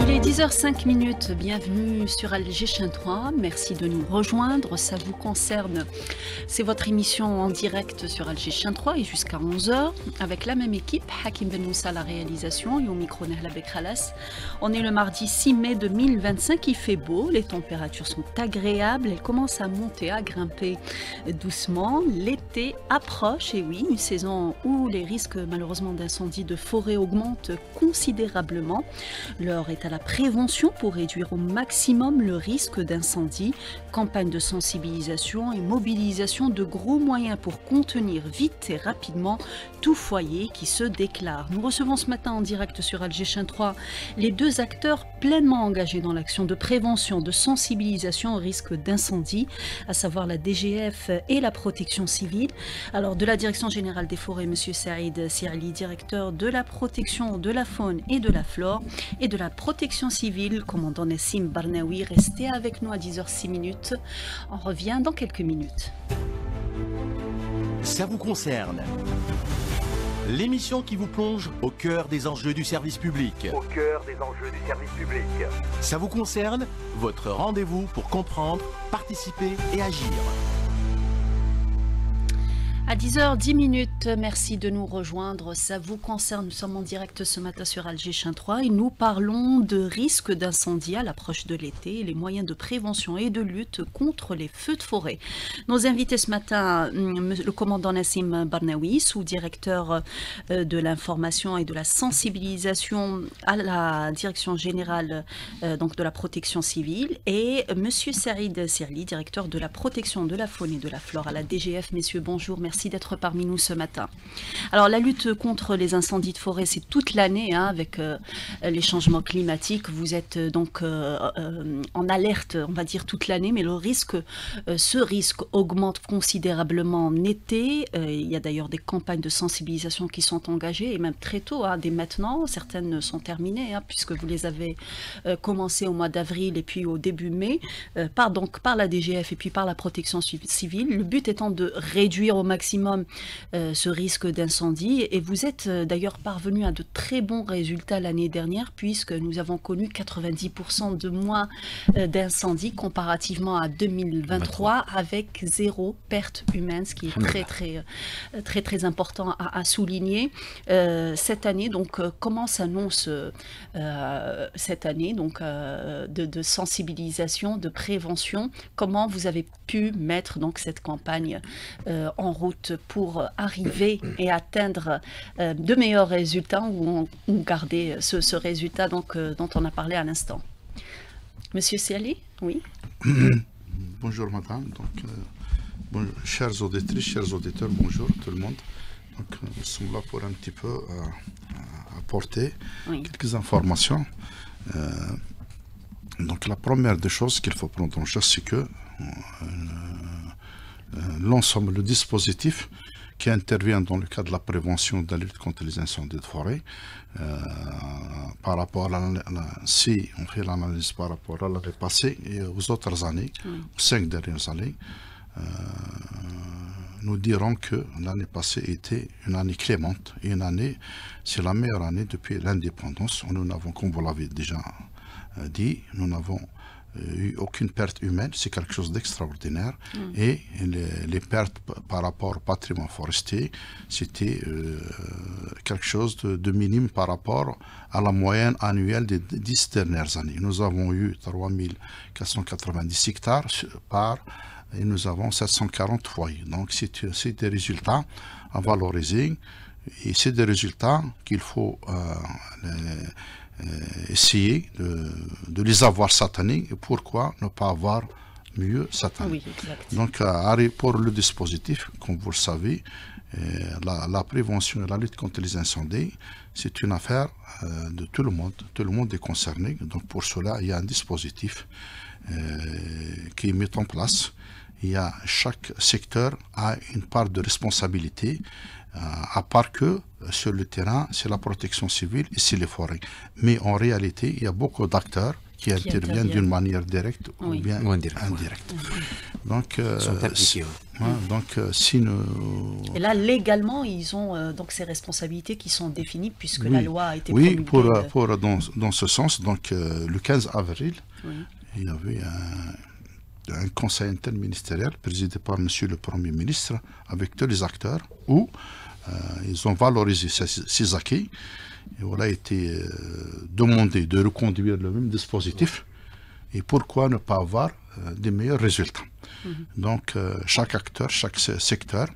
Il est 10h05, bienvenue sur Alger 3, merci de nous rejoindre, ça vous concerne, c'est votre émission en direct sur Alger 3 et jusqu'à 11h avec la même équipe, Hakim Ben Moussa à la réalisation et au micro Nahla Bekralas. On est le mardi 6 mai 2025, il fait beau, les températures sont agréables, elles commencent à monter, à grimper doucement, l'été approche et oui, une saison où les risques malheureusement d'incendie de forêt augmentent considérablement. L'heure est à la prévention pour réduire au maximum le risque d'incendie, campagne de sensibilisation et mobilisation de gros moyens pour contenir vite et rapidement tout foyer qui se déclare. Nous recevons ce matin en direct sur Alger 3 les deux acteurs pleinement engagés dans l'action de prévention, de sensibilisation au risque d'incendie, à savoir la DGF et la protection civile. Alors de la Direction générale des forêts, M. Saïd Sirali, directeur de la protection de la faune et de la flore, et de la protection civile, commandant Nassim Barnaoui. Restez avec nous à 10h06. On revient dans quelques minutes. Ça vous concerne. L'émission qui vous plonge au cœur des enjeux du service public. Au cœur des enjeux du service public. Ça vous concerne, votre rendez-vous pour comprendre, participer et agir. À 10h10, merci de nous rejoindre. Ça vous concerne, nous sommes en direct ce matin sur Alger 3 et nous parlons de risques d'incendie à l'approche de l'été et les moyens de prévention et de lutte contre les feux de forêt. Nos invités ce matin, le commandant Nassim Barnaoui, sous-directeur de l'information et de la sensibilisation à la Direction générale donc de la protection civile, et Monsieur Saïd Sirali, directeur de la protection de la faune et de la flore à la DGF. Messieurs, bonjour, merci d'être parmi nous ce matin. Alors la lutte contre les incendies de forêt, c'est toute l'année avec les changements climatiques. Vous êtes donc en alerte, on va dire toute l'année, mais ce risque augmente considérablement en été. Il y a d'ailleurs des campagnes de sensibilisation qui sont engagées, et même très tôt, dès maintenant. Certaines sont terminées, puisque vous les avez commencées au mois d'avril et puis au début mai, par la DGF et puis par la protection civile. Le but étant de réduire au maximum ce risque d'incendie, et vous êtes d'ailleurs parvenu à de très bons résultats l'année dernière, puisque nous avons connu 90% de moins d'incendies comparativement à 2023, avec 0 perte humaine, ce qui est très important à souligner cette année. Donc comment s'annonce cette année donc de sensibilisation, de prévention? Comment vous avez pu mettre donc cette campagne en route pour arriver et atteindre de meilleurs résultats, ou garder ce résultat dont on a parlé à l'instant? Monsieur Sirali, oui. Bonjour madame, chères auditrices, chers auditeurs, bonjour tout le monde. Donc, nous sommes là pour un petit peu apporter quelques informations. Donc la première des choses qu'il faut prendre en charge, c'est que l'ensemble, le dispositif qui intervient dans le cadre de la prévention de la lutte contre les incendies de forêt, par rapport à si on fait l'analyse par rapport à l'année passée et aux autres années, aux 5 dernières années, nous dirons que l'année passée était une année clémente, et c'est la meilleure année depuis l'indépendance. Nous n'avons, comme vous l'avez déjà dit, nous n'avons eu aucune perte humaine, c'est quelque chose d'extraordinaire. Et les pertes par rapport au patrimoine forestier, c'était quelque chose de minime par rapport à la moyenne annuelle des 10 dernières années. Nous avons eu 3490 hectares et nous avons 740 foyers. Donc c'est des résultats à valoriser, et c'est des résultats qu'il faut essayer de les avoir cette année. Et pourquoi ne pas avoir mieux cette année? Donc pour le dispositif, comme vous le savez, la prévention et la lutte contre les incendies, c'est une affaire de tout le monde est concerné. Donc pour cela, il y a un dispositif qui est mis en place. Chaque secteur a une part de responsabilité, à part que sur le terrain, c'est la protection civile et c'est les forêts. Mais en réalité, il y a beaucoup d'acteurs qui interviennent d'une manière directe ou bien indirecte. Donc, sont impliqués. Si nous... Et là, légalement, ils ont donc ces responsabilités qui sont définies puisque la loi a été promulguée. Oui, dans ce sens, donc le 15 avril, il y avait un conseil interministériel présidé par Monsieur le Premier ministre avec tous les acteurs où ils ont valorisé ces acquis. Et voilà, a été demandé de reconduire le même dispositif et pourquoi ne pas avoir des meilleurs résultats. Donc, chaque acteur, chaque secteur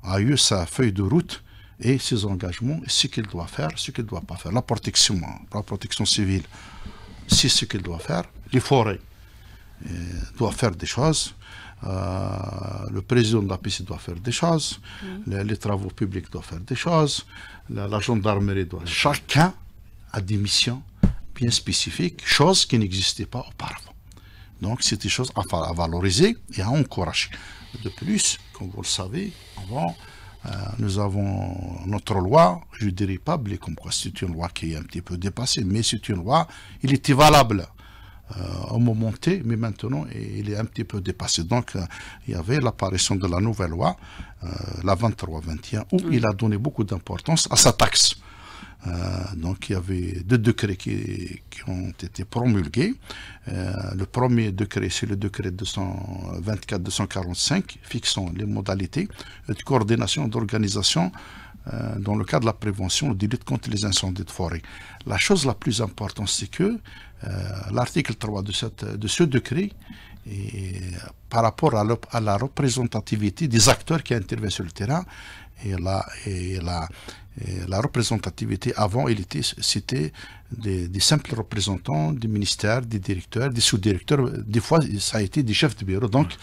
a eu sa feuille de route et ses engagements, et ce qu'il doit faire, ce qu'il ne doit pas faire. La protection civile, c'est ce qu'il doit faire. Les forêts doivent faire des choses. Le président de la PIC doit faire des choses. Les travaux publics doivent faire des choses. La gendarmerie doit... Chacun a des missions bien spécifiques, choses qui n'existaient pas auparavant. Donc, c'est des choses à valoriser et à encourager. De plus, comme vous le savez, avant, nous avons notre loi, je ne dirais pas comme quoi c'est une loi qui est un petit peu dépassée, mais c'est une loi, il était valable au moment T, mais maintenant, il est un petit peu dépassé. Donc, il y avait l'apparition de la nouvelle loi, la 23-21, où il a donné beaucoup d'importance à sa taxe. Donc il y avait 2 décrets qui ont été promulgués. Le premier décret, c'est le décret 224-245, fixant les modalités de coordination d'organisation dans le cadre de la prévention de lutte contre les incendies de forêt. La chose la plus importante, c'est que l'article 3 de ce décret, par rapport à la représentativité des acteurs qui interviennent sur le terrain, la représentativité avant, c'était des simples représentants des ministères, des directeurs, des sous-directeurs. Des fois, ça a été des chefs de bureau. Donc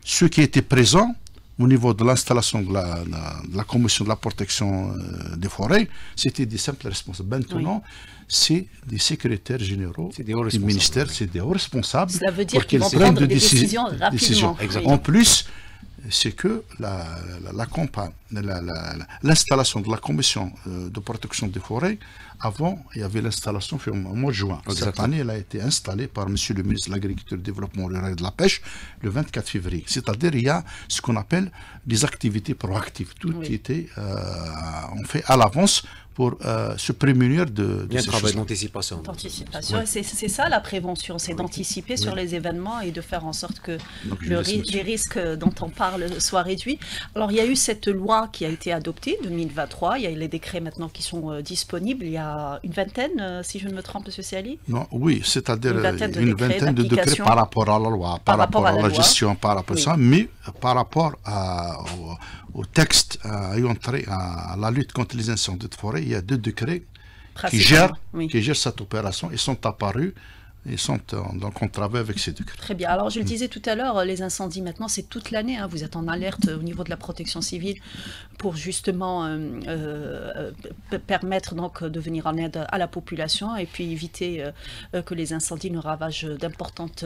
ceux qui étaient présents au niveau de l'installation de la commission de la protection des forêts, c'était des simples responsables. Maintenant, c'est des secrétaires généraux du ministère, c'est des hauts responsables. Cela veut dire qu'ils vont prendre des décisions rapidement. En plus, c'est que l'installation de la commission de protection des forêts, avant, il y avait l'installation au mois de juin. Cette année, elle a été installée par M. le ministre de l'Agriculture, du Développement rural et de la Pêche le 24 février. C'est-à-dire, il y a ce qu'on appelle des activités proactives. Tout qui était on fait à l'avance pour se prémunir de bien ces travail choses. d'anticipation. C'est ça la prévention, c'est d'anticiper sur les événements et de faire en sorte que les risques dont on parle soient réduits. Alors il y a eu cette loi qui a été adoptée, 2023, il y a les décrets maintenant qui sont disponibles, il y a une vingtaine, si je ne me trompe, M. Siali? Non, oui, c'est-à-dire une vingtaine de décrets par rapport à la loi, par rapport à la gestion, par rapport à ça, mais par rapport au texte ayant trait à la lutte contre les incendies de forêt, il y a 2 décrets qui gèrent cette opération. Ils sont apparus. Donc on travaille avec ces décrets. Très bien. Alors je le disais tout à l'heure, les incendies maintenant c'est toute l'année. Vous êtes en alerte au niveau de la protection civile pour justement permettre donc de venir en aide à la population et puis éviter que les incendies ne ravagent d'importantes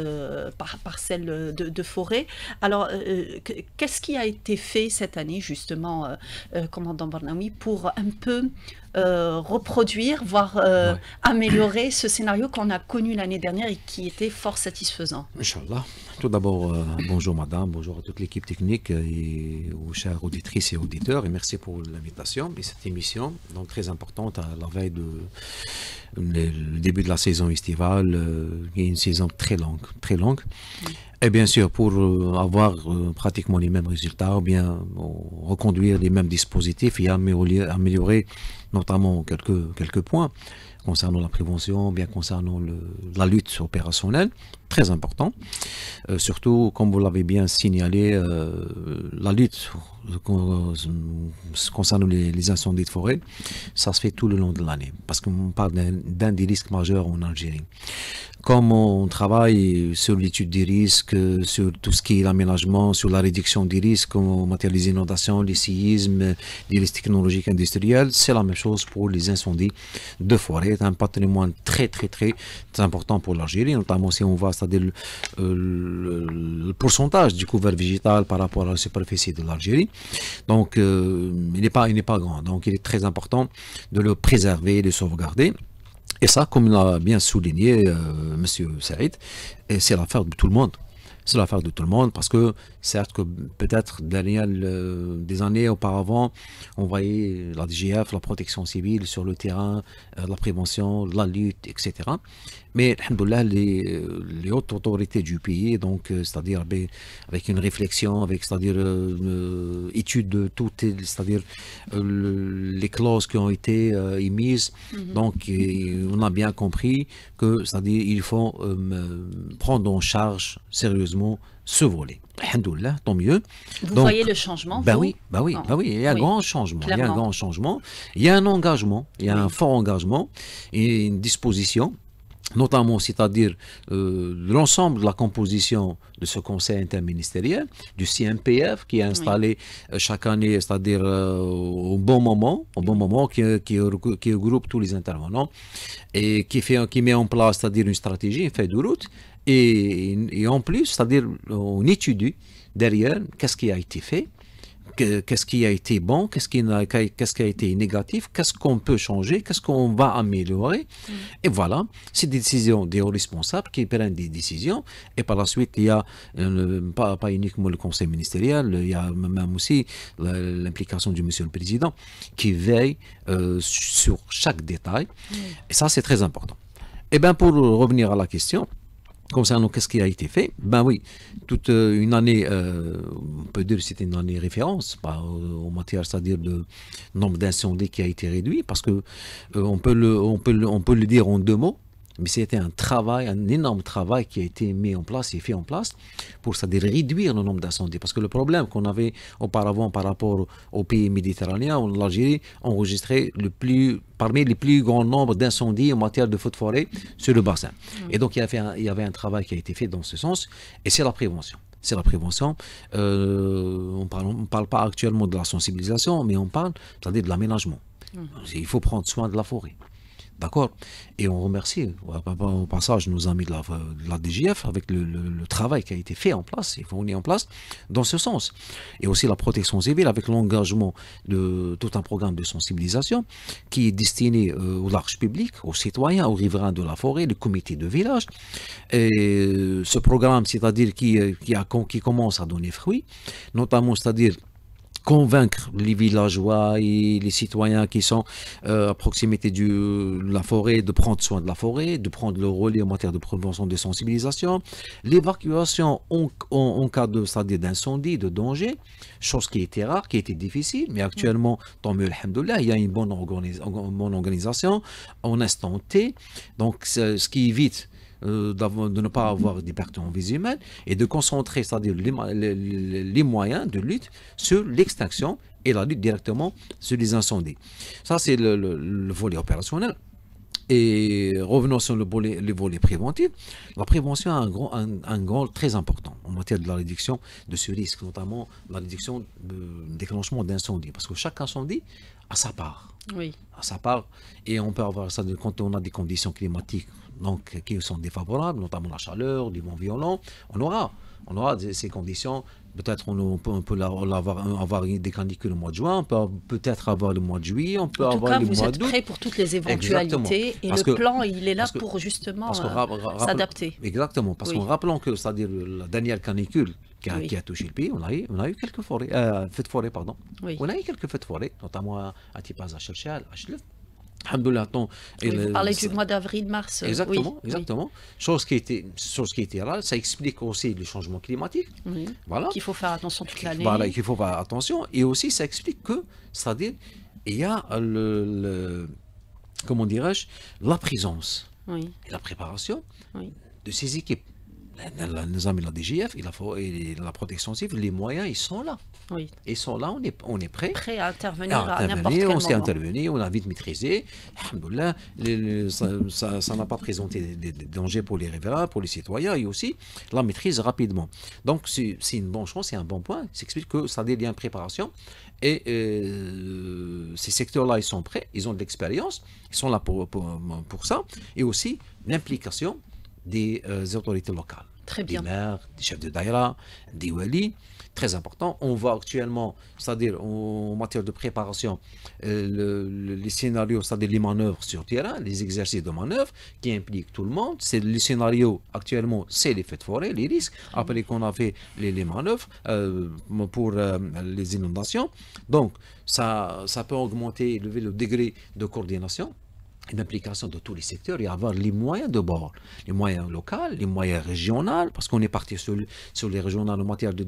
parcelles de forêt. Alors qu'est-ce qui a été fait cette année justement, commandant Barnaoui, pour un peu reproduire, voire améliorer ce scénario qu'on a connu l'année dernière et qui était fort satisfaisant? Inch'Allah. Tout d'abord, bonjour madame, bonjour à toute l'équipe technique et aux chères auditrices et auditeurs, et merci pour l'invitation et cette émission, donc très importante à la veille le début de la saison estivale, qui est une saison très longue. Et bien sûr, pour avoir pratiquement les mêmes résultats, ou bien reconduire les mêmes dispositifs et améliorer notamment quelques points concernant la prévention, bien concernant la lutte opérationnelle, très important. Surtout, comme vous l'avez bien signalé, la lutte concernant les incendies de forêt, ça se fait tout le long de l'année, parce qu'on parle d'un des risques majeurs en Algérie. Comme on travaille sur l'étude des risques, sur tout ce qui est l'aménagement, sur la réduction des risques en matière des inondations, les séismes, les risques technologiques industriels, c'est la même chose pour les incendies de forêt. C'est un patrimoine très important pour l'Algérie, notamment si on voit, c'est-à-dire le pourcentage du couvert végétal par rapport à la superficie de l'Algérie. Donc, il n'est pas grand. Donc, il est très important de le préserver, de le sauvegarder. Et ça, comme l'a bien souligné M. Saïd, c'est l'affaire de tout le monde. C'est l'affaire de tout le monde parce que, certes, que peut-être derrière des années auparavant, on voyait la DGF, la protection civile sur le terrain, la prévention, la lutte, etc. Mais, alhamdoulilah, les hautes autorités du pays, donc, c'est-à-dire avec une réflexion, c'est-à-dire étude de toutes, c'est-à-dire les clauses qui ont été émises, donc on a bien compris que, c'est-à-dire, il faut prendre en charge sérieusement ce volet. Alhamdoulilah, tant mieux. Vous Donc, voyez le changement, ben vous? oui, il y a un grand changement, il y a un clairement. grand changement, il y a un engagement, il y a un fort engagement et une disposition, notamment, c'est-à-dire l'ensemble de la composition de ce conseil interministériel, du CMPF qui est installé chaque année, c'est-à-dire au bon moment, qui regroupe tous les intervenants et qui met en place, c'est-à-dire une stratégie, une feuille de route, et en plus, c'est-à-dire on étudie derrière qu'est-ce qui a été fait, qu'est-ce qui a été bon, qu'est-ce qui a été négatif, qu'est-ce qu'on peut changer, qu'est-ce qu'on va améliorer. Et voilà, c'est des décisions des hauts responsables qui prennent des décisions. Et par la suite, il y a pas uniquement le conseil ministériel, il y a même aussi l'implication du monsieur le président qui veille sur chaque détail. Et ça, c'est très important. Et bien, pour revenir à la question, concernant qu'est-ce qui a été fait, ben oui, toute une année, on peut dire que c'était une année référence en matière, c'est-à-dire de nombre d'incendies qui a été réduit, parce que on peut le dire en deux mots, mais c'était un travail, un énorme travail qui a été mis en place et fait en place pour, c'est-à-dire réduire le nombre d'incendies. Parce que le problème qu'on avait auparavant par rapport aux pays méditerranéens, l'Algérie enregistrait parmi les plus grands nombres d'incendies en matière de feux de forêt sur le bassin. Et donc il y avait un travail qui a été fait dans ce sens, et c'est la prévention. C'est la prévention. On parle pas actuellement de la sensibilisation, mais on parle, c'est-à-dire de l'aménagement. Il faut prendre soin de la forêt. D'accord. Et on remercie au passage nos amis de la DGF avec le travail qui a été fait en place et fourni en place dans ce sens. Et aussi la protection civile avec l'engagement de tout un programme de sensibilisation qui est destiné au large public, aux citoyens, aux riverains de la forêt, les comités de village. Et ce programme, c'est-à-dire qui commence à donner fruit, notamment, c'est-à-dire convaincre les villageois et les citoyens qui sont à proximité de la forêt de prendre soin de la forêt, de prendre le relais en matière de prévention de sensibilisation, l'évacuation en cas de, c'est-à-dire d'incendie, de danger, chose qui était rare, qui était difficile, mais actuellement, tant mieux, alhamdoulilah, il y a une bonne organisation en instant T, donc ce qui évite de ne pas avoir des pertes en vie humaine et de concentrer, c'est-à-dire les moyens de lutte sur l'extinction et la lutte directement sur les incendies. Ça, c'est le volet opérationnel. Et revenons sur le volet préventif. La prévention a un rôle très important en matière de la réduction de ce risque, notamment la réduction de déclenchement d'incendie. Parce que chaque incendie a sa part. Oui. À sa part. Et on peut avoir ça quand on a des conditions climatiques donc, qui sont défavorables, notamment la chaleur, du vent violent. On aura ces conditions. Peut-être on peut avoir des canicules au mois de juin, on peut peut-être avoir le mois de juillet, on peut avoir le mois d'août. En tout cas, vous êtes prêt pour toutes les éventualités. Exactement. Et le plan, il est là pour justement s'adapter. Exactement, parce qu'en rappelant que, c'est-à-dire la dernière canicule qui a touché le pays, on a eu quelques feux de forêt, pardon. Oui. On a eu quelques feux de forêt, notamment à Tipaz, à Cherchal, à Chlef. Alhamdoulilah, vous parlez du mois d'avril-mars. Exactement, exactement. Chose qui était là, ça explique aussi le changement climatique. Oui. Voilà. Qu'il faut faire attention toute l'année. Voilà, qu'il faut faire attention. Et aussi, ça explique que, c'est-à-dire, il y a comment dirais-je, la présence et la préparation de ces équipes. Nos amis de la DGF et la protection civile, les moyens, ils sont là. Oui. Ils sont là, on est prêt. Prêt à intervenir à n'importe quel moment. On s'est intervenu, on a vite maîtrisé. Alhamdoulilah, ça n'a pas présenté des dangers pour les riverains, pour les citoyens, et aussi la maîtrise rapidement. Donc, c'est une bonne chose, c'est un bon point. Ça explique que ça a des liens de préparation. Et ces secteurs-là, ils sont prêts, ils ont de l'expérience, ils sont là pour ça. Et aussi l'implication des autorités locales. Très des bien. maires, des chefs de daïra, des walis. Très important. On voit actuellement, c'est-à-dire en matière de préparation, les scénarios, c'est-à-dire les manœuvres sur terrain, les exercices de manœuvre qui impliquent tout le monde. C'est les scénarios actuellement, c'est les feux de forêt, les risques. Après qu'on a fait les manœuvres pour les inondations. Donc, ça peut augmenter, élever le degré de coordination et d'implication de tous les secteurs et avoir les moyens de bord, les moyens locaux, les moyens régionaux, parce qu'on est parti sur les régionales en matière de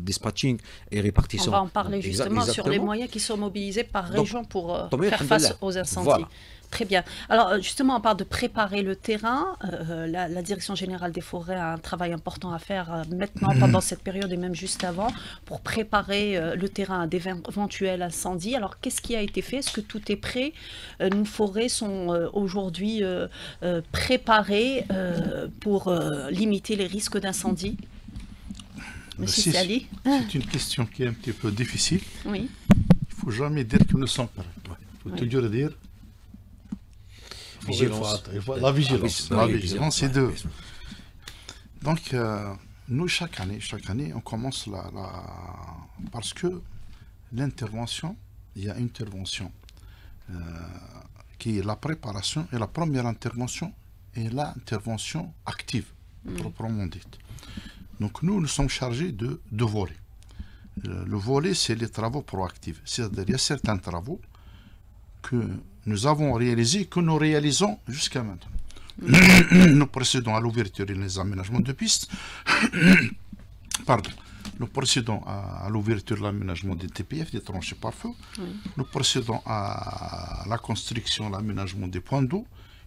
dispatching et répartition. On va en parler justement sur les moyens qui sont mobilisés par région pour faire face aux incendies. Voilà. Très bien. Alors justement, on parle de préparer le terrain. La Direction générale des forêts a un travail important à faire maintenant, pendant cette période et même juste avant, pour préparer le terrain à d'éventuels incendies. Alors qu'est-ce qui a été fait? Est-ce que tout est prêt? Nos forêts sont aujourd'hui préparées pour limiter les risques d'incendie? Monsieur Sali? C'est une question qui est un petit peu difficile. Oui. Il ne faut jamais dire que nous sommes prêts. Il faut toujours dire... La vigilance. La vigilance, c'est deux. Donc, nous, chaque année, on commence parce que l'intervention, il y a une intervention qui est la préparation, et la première intervention est l'intervention active, proprement dite. Donc, nous sommes chargés de volets. Le volet, c'est les travaux proactifs. C'est-à-dire, il y a certains travaux que nous avons réalisé, que nous réalisons jusqu'à maintenant. Nous procédons à l'ouverture et les aménagements de pistes. Pardon. Nous procédons à l'ouverture et l'aménagement des TPF, des tranchées par feu. Nous procédons à la construction, l'aménagement des points d'eau.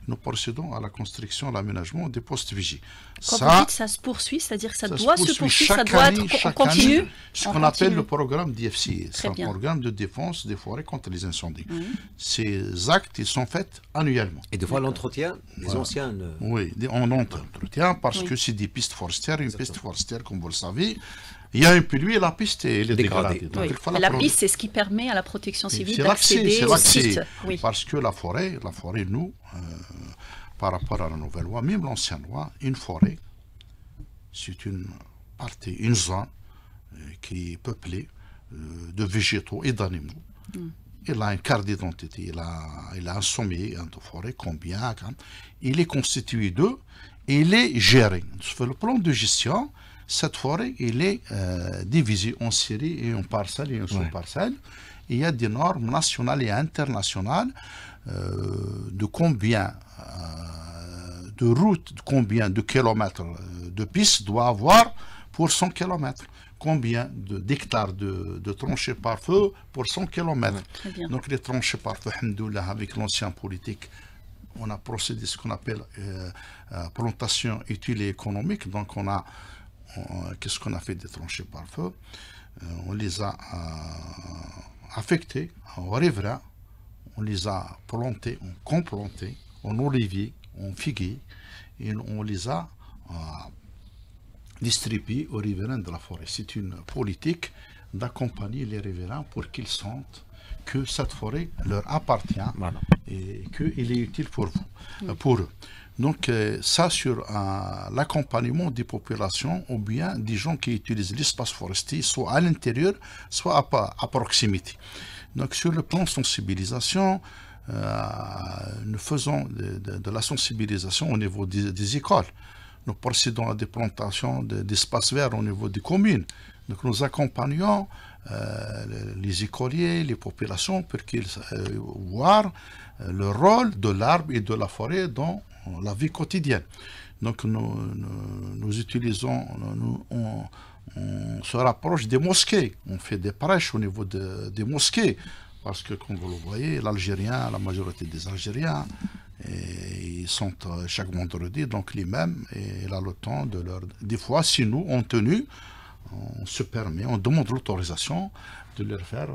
Nous procédons à la construction, l'aménagement des postes vigies. Quand vous dites ça se poursuit, c'est-à-dire que ça doit se poursuivre, ça doit être continu. Ce qu'on appelle le programme d'IFC, c'est un programme de défense des forêts contre les incendies. Ces actes, ils sont faits annuellement. Et des fois l'entretien, les anciennes... Oui, on entretient parce que c'est des pistes forestières. Une piste forestière, comme vous le savez, il y a un pluie et la piste est dégradée. Donc, la piste, c'est ce qui permet à la protection civile d'accéder au site. Parce que la forêt, nous, par rapport à la nouvelle loi, même l'ancienne loi, une forêt, c'est une partie, une zone qui est peuplée de végétaux et d'animaux. Il a une carte d'identité, il a un sommet de forêt, combien, il est constitué d'eux et il est géré. Sur le plan de gestion, cette forêt, elle est divisée en séries et en parcelles et en sous-parcelles. Il y a des normes nationales et internationales de combien de routes, combien de kilomètres de pistes doit avoir pour 100 km. Combien d'hectares de tranchées par feu pour 100 km. Donc les tranchées par feu, alhamdoulilah, avec l'ancien politique, on a procédé à ce qu'on appelle plantation utile et économique. Donc qu'est-ce qu'on a fait des tranchées par feu? On les a affectées en riverains, on les a plantées, on complanté en olivier, en figuier, et on les a distribués aux riverains de la forêt. C'est une politique d'accompagner les riverains pour qu'ils sentent que cette forêt leur appartient et qu'il est utile pour eux. Donc ça sur l'accompagnement des populations ou bien des gens qui utilisent l'espace forestier, soit à l'intérieur, soit à proximité. Donc sur le plan sensibilisation, nous faisons de la sensibilisation au niveau des écoles. Nous procédons à des plantations d'espaces verts au niveau des communes. Donc nous accompagnons les écoliers, les populations pour qu'ils voient le rôle de l'arbre et de la forêt dans la vie quotidienne. Donc nous utilisons, on se rapproche des mosquées, on fait des prêches au niveau des mosquées, parce que comme vous le voyez, la majorité des Algériens, ils sont chaque vendredi, donc les mêmes, et il a le temps de leur... Des fois, si nous, en tenue, on se permet, on demande l'autorisation de leur faire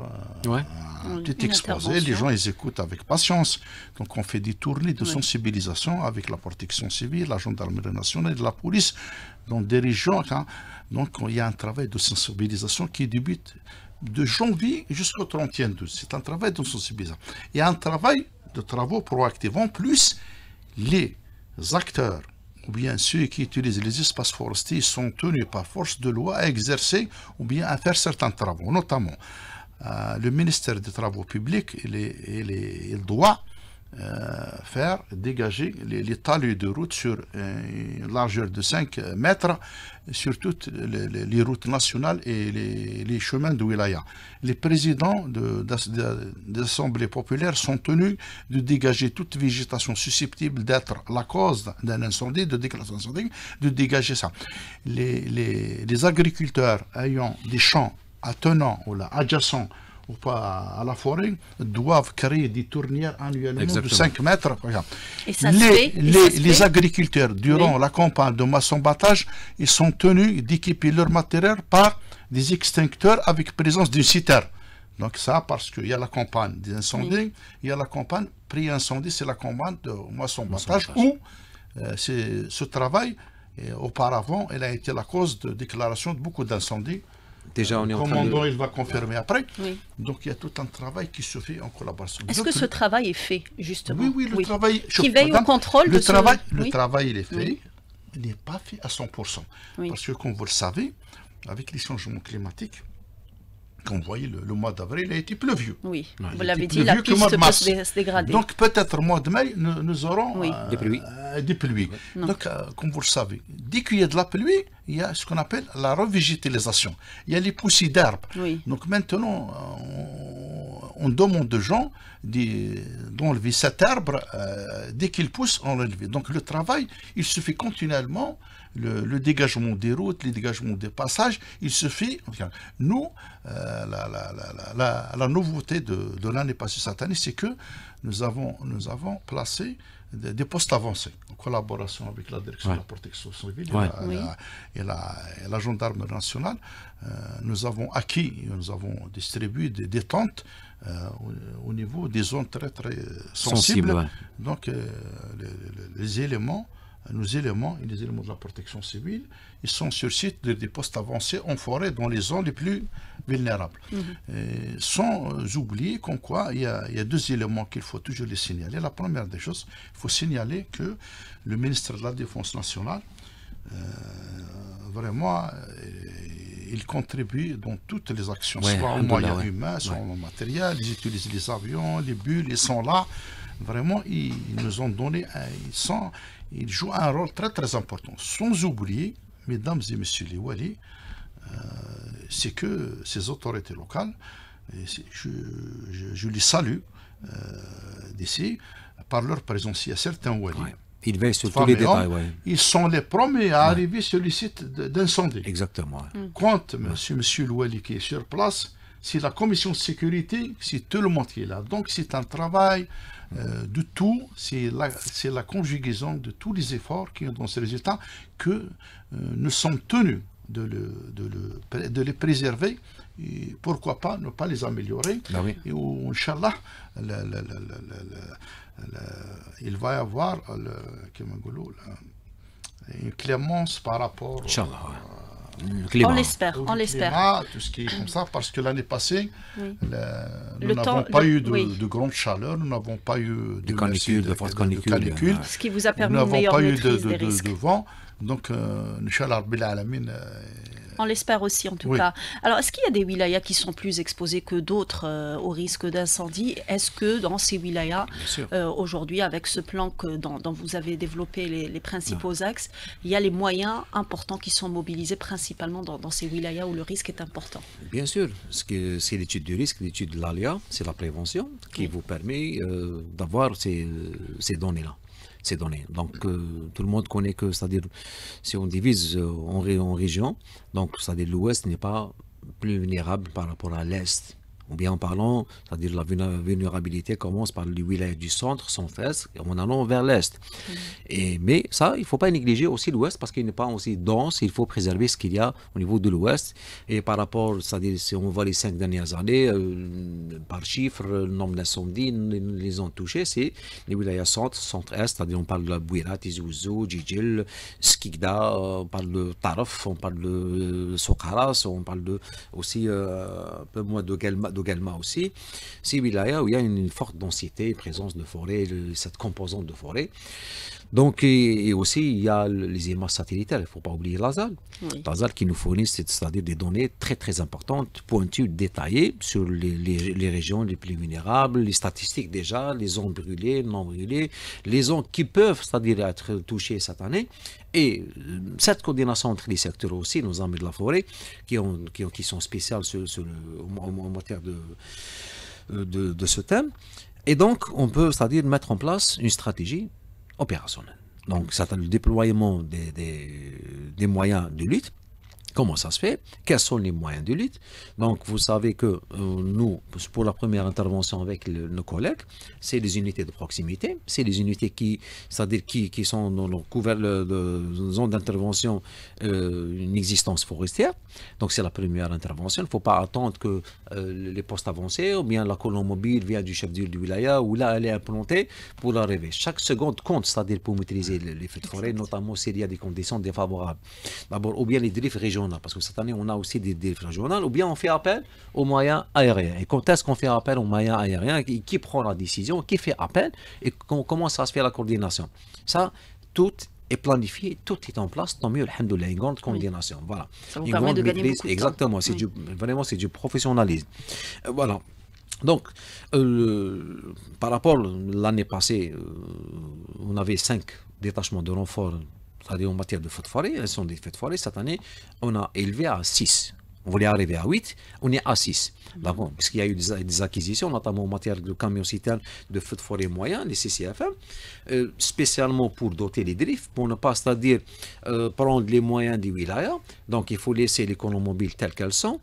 un petit exposé. Les gens, ils écoutent avec patience. Donc, on fait des tournées de sensibilisation avec la protection civile, la gendarmerie nationale et la police dans des régions. Donc, il y a un travail de sensibilisation qui débute de janvier jusqu'au 31 12. C'est un travail de sensibilisation. Il y a un travail de travaux proactifs. En plus, les acteurs ou bien ceux qui utilisent les espaces forestiers sont tenus par force de loi à exercer ou bien à faire certains travaux, notamment le ministère des Travaux publics, il doit faire dégager les talus de route sur une largeur de 5 mètres sur toutes les routes nationales et les chemins de wilaya. Les présidents d'assemblées populaires sont tenus de dégager toute végétation susceptible d'être la cause d'un incendie, de déclaration d'incendie, de dégager ça. Les agriculteurs ayant des champs attenants ou adjacents ou pas à la forêt, doivent créer des tournières annuellement de 5 mètres. Par exemple. Et ça les agriculteurs, durant la campagne de maçon-battage, ils sont tenus d'équiper leur matériel par des extincteurs avec présence d'une citerne. Donc ça, parce qu'il y a la campagne des incendies, il y a la campagne pré-incendie, c'est la campagne de maçon-battage, où ce travail, auparavant, il a été la cause de déclaration de beaucoup d'incendies. Déjà, on est le en train commandant, de... il va confirmer après. Oui. Donc, il y a tout un travail qui se fait en collaboration. Est-ce que ce travail est fait, justement? Oui, le travail... Qui veille au contrôle de travail, ce... Le travail, il est fait. Il n'est pas fait à 100%. Parce que, comme vous le savez, avec les changements climatiques, quand vous voyez, le mois d'avril a été pluvieux. Oui, vous l'avez dit, la piste peut se dégrader. Donc, peut-être au mois de mai, nous aurons des pluies. Donc, comme vous le savez, dès qu'il y a de la pluie, il y a ce qu'on appelle la revégétalisation. Il y a les poussées d'arbres. Donc, maintenant, on demande aux gens d'enlever cet arbre dès qu'il pousse, on l'enlève. Donc, le travail, il se fait continuellement. Le dégagement des routes, le dégagement des passages, il se fait. Nous, la nouveauté de l'année passée cette année, c'est que nous avons placé des postes avancés en collaboration avec la direction de la protection civile et la gendarmerie nationale. Nous avons distribué des tentes au niveau des zones très très sensibles. Donc les éléments et les éléments de la protection civile, ils sont sur site des postes avancés en forêt dans les zones les plus vulnérables. Sans oublier qu'en quoi il y a deux éléments qu'il faut toujours les signaler. La première des choses, il faut signaler que le ministère de la Défense nationale, vraiment, il contribue dans toutes les actions, soit en moyens humains, soit en matériel. Ils utilisent les avions, les bulles, ils sont là. Vraiment, ils nous ont donné, ils jouent un rôle très très important. Sans oublier, mesdames et messieurs les Wali, c'est que ces autorités locales, je les salue d'ici, par leur présence. Il y a certains Wali. Ils veillent sur tous les détails. Ils sont les premiers à arriver sur le site d'incendie. Exactement. Quand monsieur le Wali qui est sur place, c'est la commission de sécurité, c'est tout le monde qui est là. Donc c'est un travail de tout, c'est la conjugaison de tous les efforts qui ont dans ce résultat que nous sommes tenus de les préserver et pourquoi pas ne pas les améliorer. Et où, Inch'Allah, il va y avoir une clémence par rapport on l'espère. Tout ce qui est comme ça, parce que l'année passée, nous n'avons pas eu de grande chaleur, nous n'avons pas eu de forte canicule, ce qui vous a permis une meilleure maîtrise des risques. De vent. Donc, Inch'Allah, on l'espère aussi, en tout cas. Alors, est-ce qu'il y a des wilayas qui sont plus exposés que d'autres au risque d'incendie? Est-ce que dans ces wilayas, aujourd'hui, avec ce plan dont vous avez développé les principaux axes, il y a les moyens importants qui sont mobilisés principalement dans ces wilayas où le risque est important? Bien sûr. C'est l'étude du risque, l'étude de l'ALIA, c'est la prévention qui vous permet d'avoir ces données-là. Donc tout le monde connaît que, c'est-à-dire, si on divise en région, donc c'est-à-dire l'ouest n'est pas plus vulnérable par rapport à l'est. Ou bien en parlant, c'est-à-dire la vulnérabilité commence par les wilayas du centre-est, et en allant vers l'est. Mais ça, il ne faut pas négliger aussi l'ouest, parce qu'il n'est pas aussi dense, il faut préserver ce qu'il y a au niveau de l'ouest. Et par rapport, c'est-à-dire si on voit les 5 dernières années, par chiffre, le nombre d'incendies les ont touchés, c'est les wilayas centre-est, c'est-à-dire on parle de Bouirat, Tizi Ouzou, Djidjil, Skikda, on parle de Taraf, on parle de Sokaras, on parle aussi un peu moins de Dougalma aussi, c'est wilaya où il y a une forte densité, présence de forêt, cette composante de forêt. Donc, et aussi, il y a les images satellitaires, il ne faut pas oublier l'ASAL. Oui. L'ASAL qui nous fournit, c'est-à-dire des données très très importantes, pointues, détaillées sur les régions les plus vulnérables, les statistiques déjà, les zones brûlées, non brûlées, les zones qui peuvent, c'est-à-dire être touchées cette année. Et cette coordination entre les secteurs aussi, nos amis de la forêt, qui sont spéciales en matière de ce thème. Et donc, on peut, c'est-à-dire mettre en place une stratégie opérationnelle. Donc, c'est le déploiement des moyens de lutte. Comment ça se fait? Quels sont les moyens de lutte? Donc, vous savez que nous, pour la première intervention avec nos collègues, c'est les unités de proximité, c'est les unités c'est-à-dire qui sont dans le couvert de zone d'intervention, une existence forestière. Donc, c'est la première intervention. Il ne faut pas attendre que les postes avancés ou bien la colonne mobile vient du chef du wilaya ou là, elle est implantée pour l'arrivée. Chaque seconde compte, c'est-à-dire pour maîtriser les feux de forêt, notamment s'il y a des conditions défavorables. D'abord, ou bien les dérives régionales, parce que cette année, on a aussi des dérives régionales, ou bien on fait appel aux moyens aériens. Et quand est-ce qu'on fait appel aux moyens aériens? Qui prend la décision? Qui fait appel? Et comment ça se fait la coordination? Ça, tout est planifié, tout est en place, tant mieux, alhamdoulilah, une grande coordination. Voilà. Ça vous permet de gagner beaucoup de temps. Exactement, c'est vraiment c'est du professionnalisme. Voilà. Donc, par rapport à l'année passée, on avait 5 détachements de renforts, c'est-à-dire en matière de feux de forêt. Elles sont des feux de forêt. Cette année, on a élevé à 6. On voulait arriver à 8, on est à 6. D'accord, puisqu'il y a eu des acquisitions, notamment en matière de camions-citernes de feux de forêt moyens, les CCFM, spécialement pour doter les drifts, pour ne pas, c'est-à-dire prendre les moyens des wilayas. Donc, il faut laisser les colonnes mobiles telles qu'elles sont.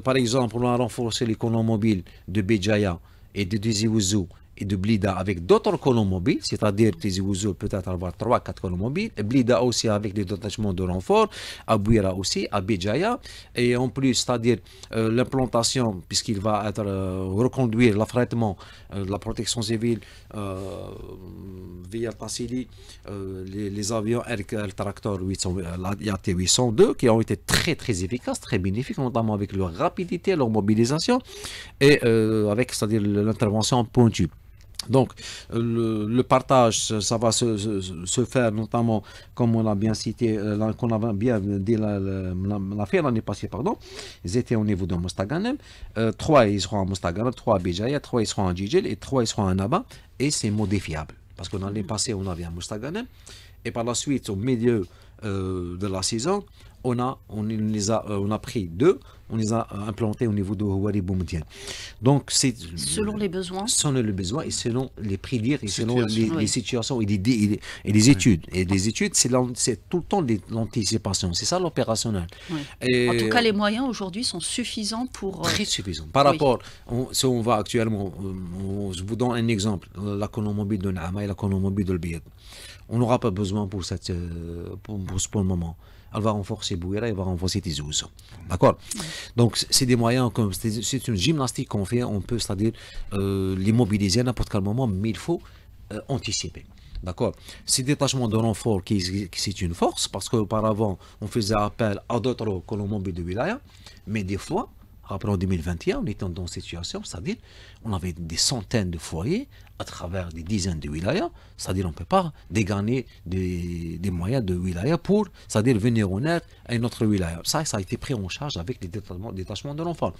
Par exemple, on a renforcé les colonnes mobiles de Béjaïa et de Tizi Ouzou et de Blida avec d'autres colonnes mobiles, c'est-à-dire Tizi Ouzou peut-être avoir 3-4 colonnes mobiles, Blida aussi avec des détachements de renfort, à Bouira aussi, à Béjaïa, et en plus, c'est-à-dire l'implantation, puisqu'il va être reconduire l'affrètement de la protection civile via Tassili, les avions Air Tractor 800, la YAT 802, qui ont été très très efficaces, très bénéfiques, notamment avec leur rapidité, leur mobilisation, et avec, c'est-à-dire l'intervention pointue. Donc, le partage, ça va se faire notamment, comme on a bien cité, qu'on a bien dit, l'a fait l'année passée, pardon. Ils étaient au niveau de Mostaganem. 3, ils seront à Mostaganem, 3 à Béjaïa, 3, ils seront à Djidjel et 3, ils seront à Naba. Et c'est modifiable. Parce que l'année passée, on avait à Mostaganem. Et par la suite, au milieu de la saison, on a pris 2, on les a implantés au niveau de Houari Boumedienne. Donc, c'est selon les besoins. Selon les besoins et selon les prix et selon les situations et les études. Et les études, c'est tout le temps l'anticipation. C'est ça l'opérationnel. Oui. En tout cas, les moyens aujourd'hui sont suffisants pour... Très suffisants. Par rapport, si on va actuellement, je vous donne un exemple, la colonne mobile de Naama et la colonne mobile de l'Biad. On n'aura pas besoin pour le moment. Elle va renforcer Bouira, elle va renforcer Tizi Ouzou. D'accord? Donc, c'est des moyens, c'est une gymnastique qu'on fait, on peut, c'est-à-dire, les mobiliser à n'importe quel moment, mais il faut anticiper. D'accord? Ces détachements de renfort, c'est une force, parce qu'auparavant, on faisait appel à d'autres colonnes mobiles de wilaya, mais des fois, après en 2021, on était dans une situation, c'est-à-dire, on avait des centaines de foyers à travers des dizaines de wilayas, c'est-à-dire on ne peut pas dégainer des moyens de wilaya pour, c'est-à-dire venir en aide à une autre wilaya. Ça a été pris en charge avec les détachements de l'enfant.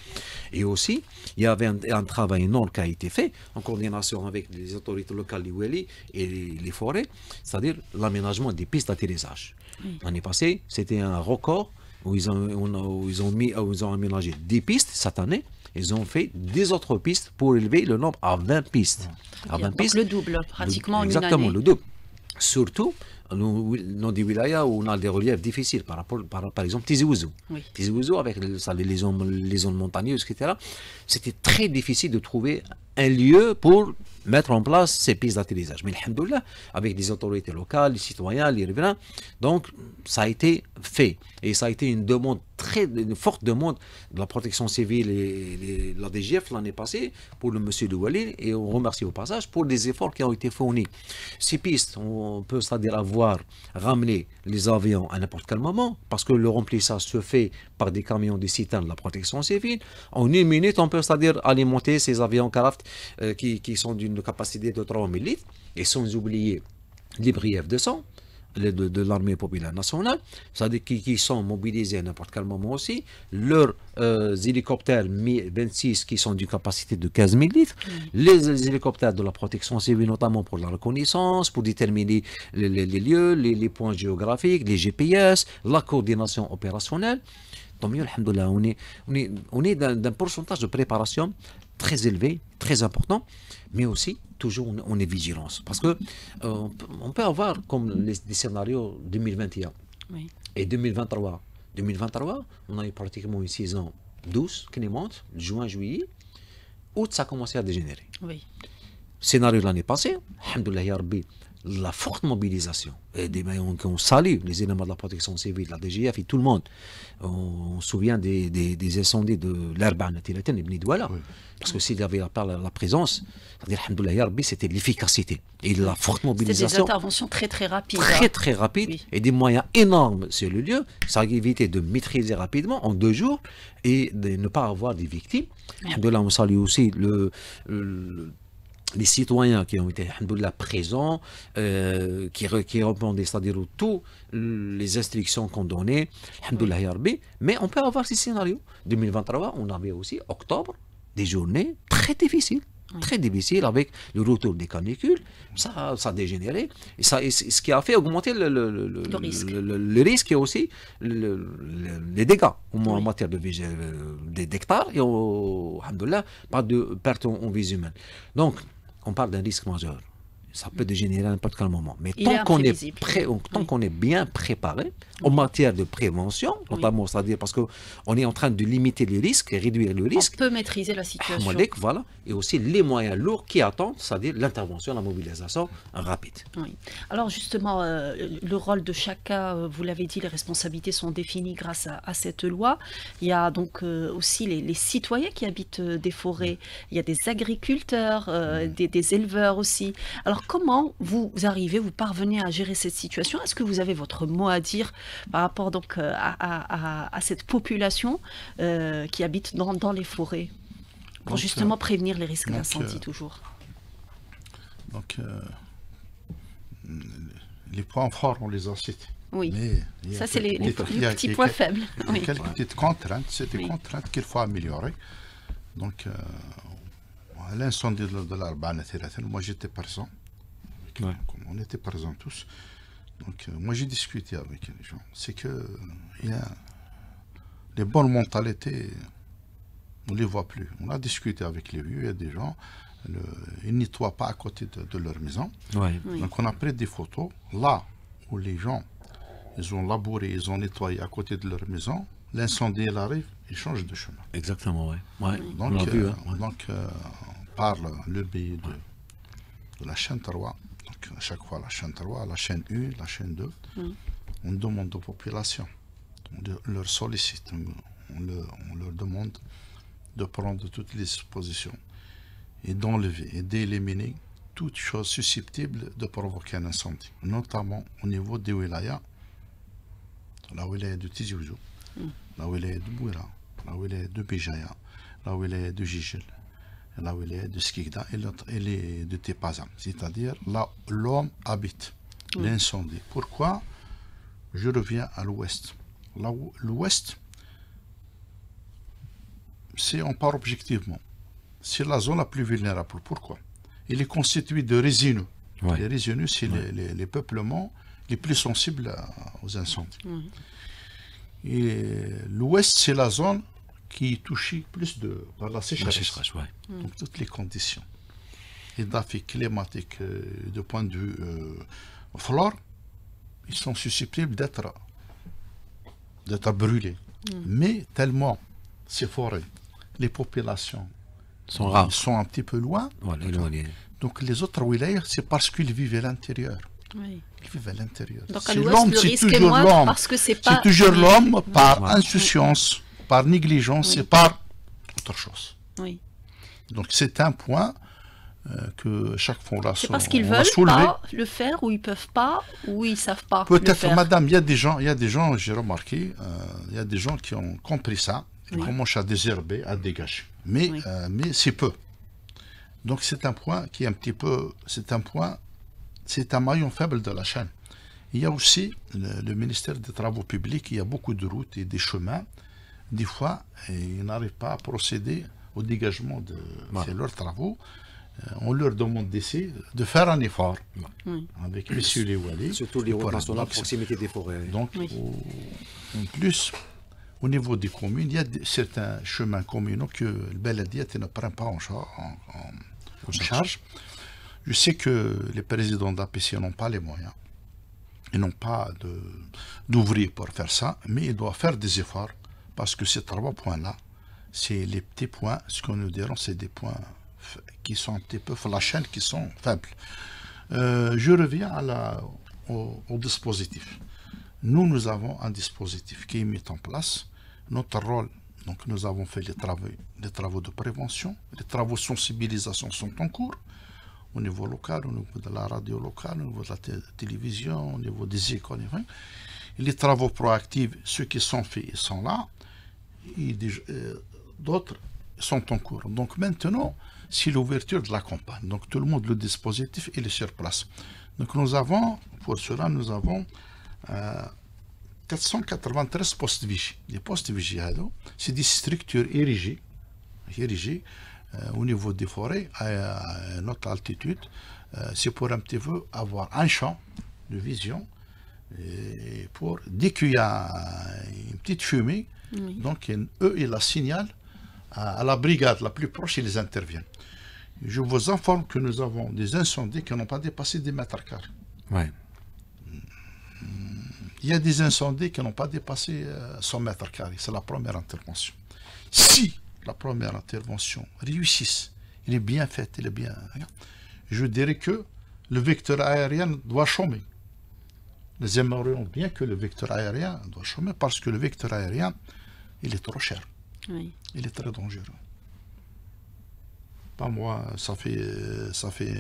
Et aussi, il y avait un travail énorme qui a été fait en coordination avec les autorités locales, les Weli et les forêts, c'est-à-dire l'aménagement des pistes d'atterrissage. L'année passée, c'était un record où ils ont aménagé 10 pistes cette année. Ils ont fait 10 autres pistes pour élever le nombre à 20 pistes. À 20 pistes, le double, pratiquement une année. Exactement, le double. Surtout dans des wilayas où on a des reliefs difficiles, par exemple Tizi Ouzou. Tizi Ouzou, avec les zones montagneuses, etc., c'était très difficile de trouver un lieu pour mettre en place ces pistes d'atterrissage. Mais alhamdoulilah, avec les autorités locales, les citoyens, les riverains, donc ça a été fait. Et ça a été une forte demande de la protection civile et la DGF l'année passée pour le monsieur de Wali, et on remercie au passage pour les efforts qui ont été fournis. Ces pistes, on peut c'est-à-dire avoir pouvoir ramener les avions à n'importe quel moment, parce que le remplissage se fait par des camions de citernes de la protection civile. En 1 minute, on peut, c'est-à-dire, alimenter ces avions craft qui sont d'une capacité de 3000 litres, et sans oublier les briefs de sang de l'armée populaire nationale, c'est-à-dire qui sont mobilisés à n'importe quel moment aussi, leurs hélicoptères Mi-26 qui sont d'une capacité de 15 000 litres, les hélicoptères de la protection civile notamment pour la reconnaissance, pour déterminer les lieux, les points géographiques, les GPS, la coordination opérationnelle. Tant mieux, alhamdoulilah, on est d'un pourcentage de préparation très élevé, très important, mais aussi toujours on est vigilance. Parce que on peut avoir comme des scénarios 2021 et 2023. 2023, on a eu pratiquement une saison douce qui monte, juin, juillet. Août, ça a commencé à dégénérer. Oui. Scénario de l'année passée, alhamdoulilah, ya Rabbi, la forte mobilisation, et on salue les éléments de la protection civile, la DGF et tout le monde. On se souvient des incendies de l'Arba Natilaten et Bni Douala. Parce que s'il y avait la présence, c'est-à-dire, alhamdoulilah, ya Rabbi, c'était l'efficacité et la forte mobilisation. C'était des interventions très très rapides. Très rapides, et des moyens énormes sur le lieu. Ça a évité de maîtriser rapidement en 2 jours et de ne pas avoir des victimes. Alhamdoulilah, on salue aussi les citoyens qui ont été présents, qui répondaient, c'est-à-dire toutes les instructions qu'on donnait, mais on peut avoir ces scénarios. 2023, on avait aussi octobre, des journées très difficiles, avec le retour des canicules, ça a dégénéré, et ce qui a fait augmenter le risque et aussi les dégâts en matière d'hectares et alhamdoulilah, pas de perte en vie humaine. Donc, on parle d'un risque majeur. Ça peut dégénérer à n'importe quel moment. Mais tant qu'on est bien préparé en matière de prévention, notamment, c'est-à-dire parce qu'on est en train de limiter les risques et réduire le risque. On peut maîtriser la situation. Voilà. Et aussi les moyens lourds qui attendent, c'est-à-dire l'intervention, la mobilisation rapide. Oui. Alors justement, le rôle de chacun, vous l'avez dit, les responsabilités sont définies grâce à cette loi. Il y a donc aussi les citoyens qui habitent des forêts. Il y a des agriculteurs, des éleveurs aussi. Alors comment vous parvenez à gérer cette situation? Est-ce que vous avez votre mot à dire par rapport donc à cette population qui habite dans les forêts pour justement prévenir les risques d'incendie toujours? Donc les points forts, on les a cités. Oui, ça c'est les petits points faibles. Il y a quelques petites contraintes, c'est des contraintes qu'il faut améliorer. Donc l'incendie de l'Arba Natilaten, moi j'étais présent. On était présents tous. Donc moi j'ai discuté avec les gens. C'est que il y a les bonnes mentalités, on ne les voit plus. On a discuté avec les vieux, il y a des gens, ils ne nettoient pas à côté de leur maison. Donc on a pris des photos là où les gens, ils ont labouré, ils ont nettoyé à côté de leur maison. L'incendie il arrive, ils changent de chemin. Exactement, Donc, on l'a vu, donc par le biais de la chaîne 3, donc à chaque fois la chaîne 3, la chaîne 1, la chaîne 2, on demande aux populations, on leur sollicite, on leur demande de prendre toutes les dispositions et d'enlever et d'éliminer toute chose susceptible de provoquer un incendie, notamment au niveau des wilayas, la wilaya de Tizi Ouzou, la wilaya de Bouira, la wilaya de Bijaya, la wilaya de Jijel, la wilaya de Skikda et les de Tepazam, c'est-à-dire là où l'homme habite, l'incendie. Pourquoi? Je reviens à l'ouest. Là où l'ouest, on part objectivement, c'est la zone la plus vulnérable. Pourquoi? Il est constitué de résineux. Les résineux, c'est les peuplements les plus sensibles aux incendies. Et l'ouest, c'est la zone qui est touchée plus par la sécheresse. Donc toutes les conditions édaphiques, climatiques, de point de vue flore, ils sont susceptibles d'être brûlés. Mais tellement ces forêts, les populations sont rares, sont un petit peu loin. Donc les autres wilayas, c'est parce qu'ils vivent à l'intérieur. Ils vivent à l'intérieur. C'est l'homme, c'est toujours l'homme. C'est toujours l'homme par insouciance, par négligence et par autre chose. Donc c'est un point que chaque fois c'est parce qu'ils veulent pas le faire, ou ils peuvent pas, ou ils savent pas. Peut-être, madame, il y a des gens, j'ai remarqué, il y a des gens qui ont compris ça, qui commencent à désherber, à dégager. Mais c'est peu. Donc c'est un point qui est un petit peu, c'est un maillon faible de la chaîne. Il y a aussi le ministère des Travaux publics, il y a beaucoup de routes et des chemins. Des fois, ils n'arrivent pas à procéder au dégagement de leurs travaux. On leur demande d'essayer de faire un effort avec M. Lewali. Surtout les routes nationales à proximité des forêts. Donc, en plus, au niveau des communes, il y a certains chemins communaux que le Beladia ne prend pas en charge. Je sais que les présidents d'APC n'ont pas les moyens. Ils n'ont pas d'ouvriers pour faire ça, mais ils doivent faire des efforts parce que ces 3 points-là, c'est les petits points, ce que nous dirons, c'est des points qui sont un petit peu la chaîne, qui sont faibles. Je reviens au dispositif. Nous avons un dispositif qui est mis en place. Notre rôle, donc nous avons fait les travaux de prévention, les travaux de sensibilisation sont en cours, au niveau local, au niveau de la radio locale, au niveau de la télévision, au niveau des écoles. Les travaux proactifs, ceux qui sont faits, ils sont là, et d'autres sont en cours. Donc maintenant, c'est l'ouverture de la campagne. Donc tout le monde, le dispositif, il est sur place. Donc pour cela, nous avons 493 postes vigies. Les postes vigies, c'est des structures érigées au niveau des forêts, à notre altitude. C'est pour un petit peu avoir un champ de vision. Et dès qu'il y a une petite fumée, donc eux, ils la signalent à la brigade la plus proche, ils interviennent. Je vous informe que nous avons des incendies qui n'ont pas dépassé 10 mètres carrés. Ouais. Il y a des incendies qui n'ont pas dépassé 100 mètres carrés. C'est la première intervention. Si la première intervention réussisse, il est bien fait, je dirais que le vecteur aérien doit chômer. Nous aimerions bien que le vecteur aérien doit chômer parce que le vecteur aérien, il est trop cher. Oui. Il est très dangereux. Pas moi, ça fait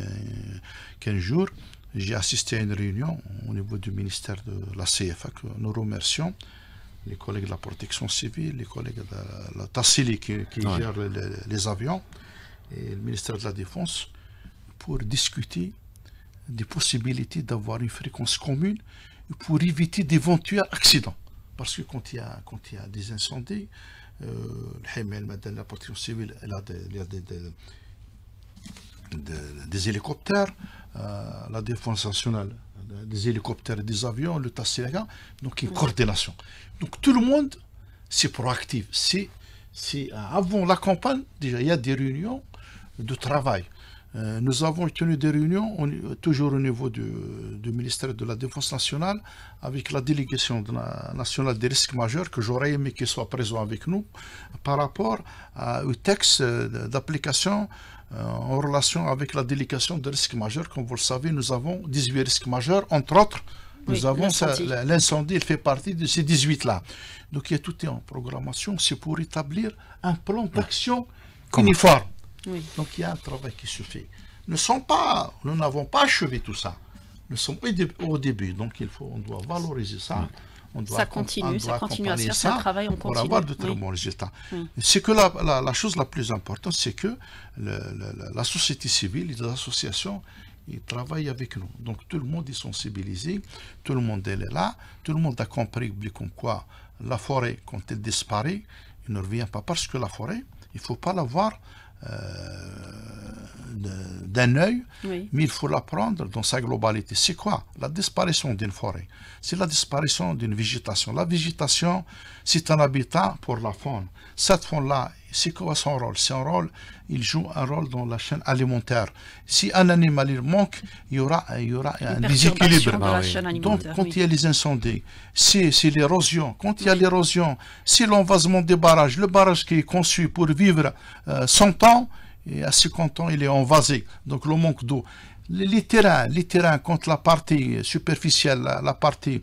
15 jours, j'ai assisté à une réunion au niveau du ministère de la CFA que nous remercions, les collègues de la protection civile, les collègues de la Tassili qui gèrent les avions et le ministère de la Défense pour discuter des possibilités d'avoir une fréquence commune pour éviter d'éventuels accidents. Parce que quand il y a des incendies, la protection civile elle a des hélicoptères, la défense nationale des hélicoptères et des avions, le Tassila, donc une coordination. Donc tout le monde, c'est proactif. Avant la campagne, déjà, il y a des réunions de travail. Nous avons tenu des réunions, toujours au niveau du ministère de la Défense nationale, avec la délégation nationale des risques majeurs, que j'aurais aimé qu'ils soient présents avec nous, par rapport au texte d'application en relation avec la délégation des risques majeurs. Comme vous le savez, nous avons 18 risques majeurs, entre autres. Nous avons l'incendie, il fait partie de ces 18-là. Donc il y a tout est en programmation, c'est pour établir un plan d'action uniforme. Oui. Donc il y a un travail qui se fait. Nous n'avons pas achevé tout ça. Nous sommes au début, donc on doit valoriser ça. Ça continue à se faire, c'est un travail, on continue. Pour avoir de très bons résultats. C'est que la chose la plus importante, c'est que la société civile, les associations, ils travaillent avec nous. Donc tout le monde est sensibilisé, tout le monde est là, tout le monde a compris comme quoi la forêt, quand elle disparaît, elle ne revient pas. Parce que la forêt, il ne faut pas la voir d'un œil, mais il faut la prendre dans sa globalité. C'est quoi la disparition d'une forêt? C'est la disparition d'une végétation. La végétation, c'est un habitat pour la faune. Cette faune-là, c'est quoi son rôle? Il joue un rôle dans la chaîne alimentaire. Si un animal il manque, il y aura un déséquilibre. Donc, quand il y a les incendies, c'est l'érosion. Quand il y a l'érosion, c'est l'envasement des barrages. Le barrage qui est conçu pour vivre 100 ans, et à 50 ans, il est envasé. Donc, le manque d'eau. les terrains contre la partie superficielle, la partie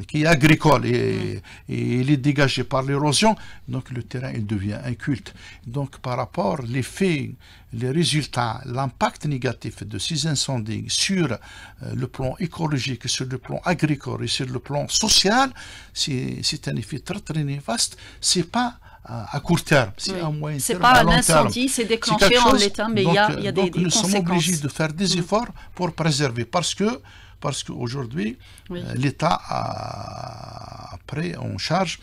qui est agricole et il est dégagé par l'érosion, donc le terrain il devient inculte. Donc par rapport les faits, les résultats, l'impact négatif de ces incendies sur le plan écologique, sur le plan agricole et sur le plan social, c'est un effet très très néfaste. C'est pas à court terme, c'est à moyen terme. C'est pas un incendie, c'est déclenché en l'état, mais il y a des nous conséquences. Sommes obligés de faire des efforts pour préserver, parce qu'aujourd'hui, l'État a pris en charge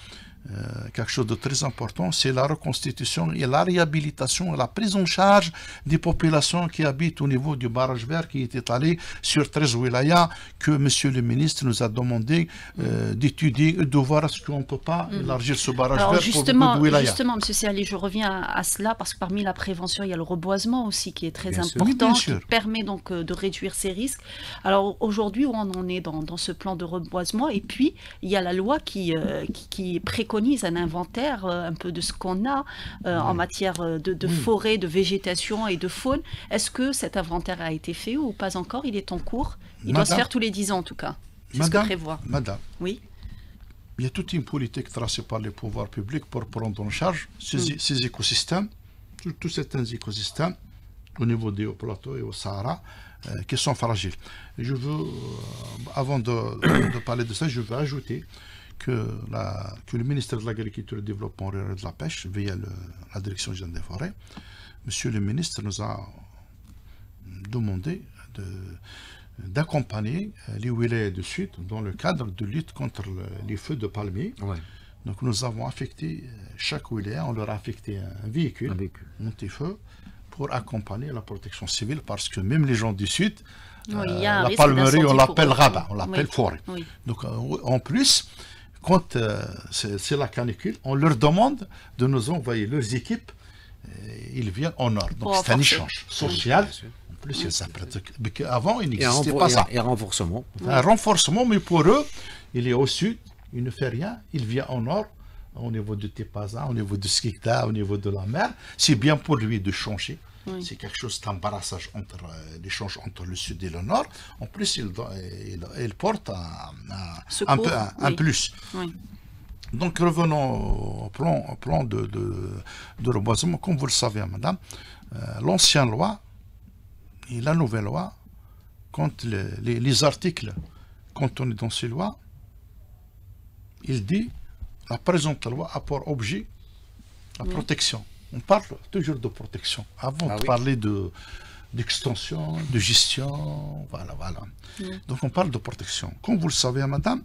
quelque chose de très important, c'est la reconstitution et la réhabilitation et la prise en charge des populations qui habitent au niveau du barrage vert qui est étalé sur 13 wilayas, que Monsieur le ministre nous a demandé d'étudier et de voir est-ce qu'on ne peut pas élargir ce barrage vert pour beaucoup de wilayas. Justement, M. Siali, je reviens à cela parce que parmi la prévention, il y a le reboisement aussi qui est très important, qui permet donc de réduire ces risques. Alors aujourd'hui, où on en est dans ce plan de reboisement, et puis il y a la loi qui préconise un inventaire un peu de ce qu'on a en matière de forêt, de végétation et de faune. Est-ce que cet inventaire a été fait ou pas encore? Il est en cours. Il doit se faire tous les 10 ans en tout cas. C'est ce que prévoit. Madame, oui. Il y a toute une politique tracée par les pouvoirs publics pour prendre en charge ces écosystèmes, tous certains écosystèmes au niveau des hauts plateaux et au Sahara qui sont fragiles. Et je veux, avant de parler de ça, je veux ajouter que le ministère de l'Agriculture et du Développement rural et de la Pêche, via la Direction générale des forêts, Monsieur le ministre nous a demandé d'accompagner les wilayas du Sud dans le cadre de lutte contre les feux de palmiers. Ouais. Donc nous avons affecté, chaque wilaya, on leur a affecté un véhicule anti-feu pour accompagner la protection civile, parce que même les gens du Sud, la palmerie, on l'appelle rabat, on l'appelle forêt. Oui. Donc en plus, quand c'est la canicule, on leur demande de nous envoyer leurs équipes, ils viennent en ordre. Donc c'est un échange social. En plus, il y a ça. Avant, il n'existait pas ça. Et un renforcement. Un renforcement, mais pour eux, il est au sud, il ne fait rien, il vient en nord, au niveau de Tepaza, au niveau de Skikta, au niveau de la mer. C'est bien pour lui de changer. Oui. C'est quelque chose d'embarrassage entre l'échange entre le sud et le nord. En plus, il porte un plus. Oui. Donc revenons au plan de reboisement. Comme vous le savez, madame, l'ancienne loi et la nouvelle loi, quand les articles contenus dans ces lois, il dit la présente loi a pour objet la protection. On parle toujours de protection. Avant de parler d'extension, de gestion, voilà. Donc on parle de protection. Comme vous le savez, madame,